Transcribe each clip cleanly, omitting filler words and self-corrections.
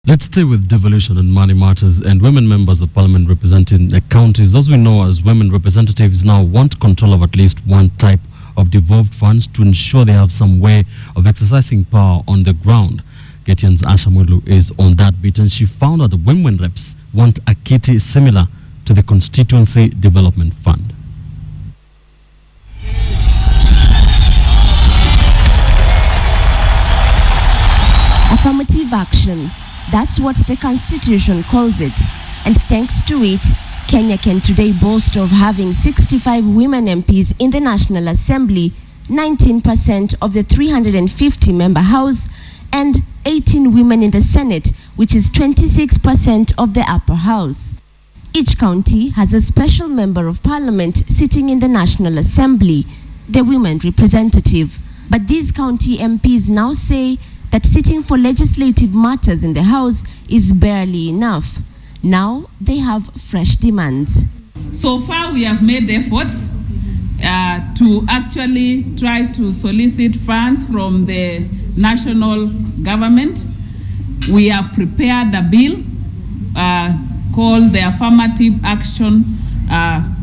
Let's stay with devolution and money matters, and women members of parliament representing the counties, those we know as women representatives, now want control of at least one type of devolved funds to ensure they have some way of exercising power on the ground. KTN's Asha Mwilu is on that bit, and she found out the women reps want a kitty similar to the constituency development fund. Affirmative action. That's what the Constitution calls it. And thanks to it, Kenya can today boast of having 65 women MPs in the National Assembly, 19% of the 350-member House, and 18 women in the Senate, which is 26% of the upper house. Each county has a special member of parliament sitting in the National Assembly, the women representative. But these county MPs now say that sitting for legislative matters in the House is barely enough. Now they have fresh demands. So far we have made efforts to actually try to solicit funds from the national government. We have prepared a bill called the Affirmative Action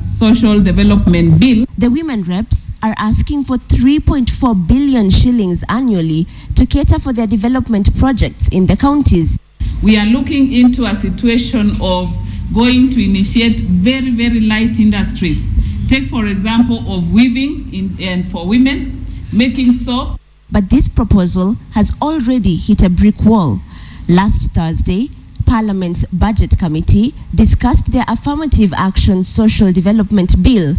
Social Development Bill. The women reps are asking for 3.4 billion shillings annually to cater for their development projects in the counties. We are looking into a situation of going to initiate very, very light industries. Take, for example, of weaving and for women, making soap. But this proposal has already hit a brick wall. Last Thursday, Parliament's Budget Committee discussed their Affirmative Action Social Development Bill.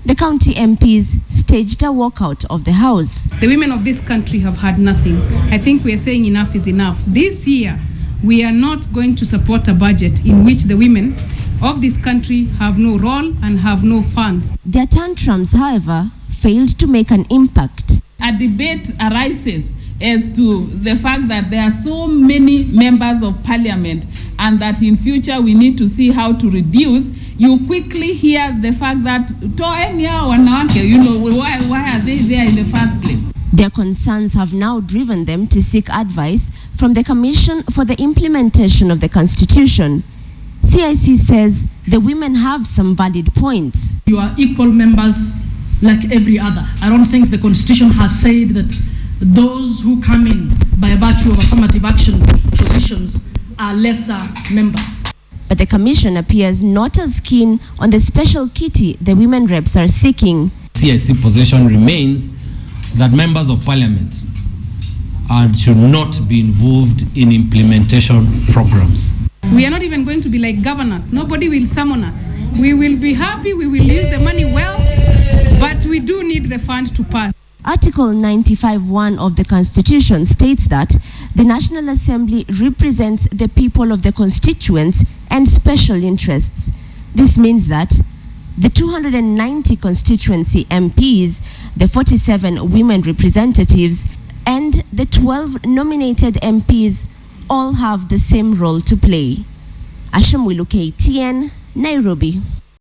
The county MPs staged a walkout of the House. The women of this country have had nothing. I think we are saying enough is enough. This year, we are not going to support a budget in which the women of this country have no role and have no funds. Their tantrums, however, failed to make an impact. A debate arises as to the fact that there are so many members of parliament and that in future we need to see how to reduce. You quickly hear the fact that why are they there in the first place? Their concerns have now driven them to seek advice from the Commission for the Implementation of the Constitution. CIC says the women have some valid points. You are equal members like every other. I don't think the Constitution has said that those who come in by virtue of affirmative action positions are lesser members. But the Commission appears not as keen on the special kitty the women reps are seeking. CIC position remains that members of parliament should not be involved in implementation programs. We are not even going to be like governors. Nobody will summon us. We will be happy, we will use the money well, but we do need the fund to pass. Article 95(1) of the Constitution states that the National Assembly represents the people of the constituents and special interests. This means that the 290 constituency MPs, the 47 women representatives, and the 12 nominated MPs all have the same role to play. Asha Mwilu, KTN, Nairobi.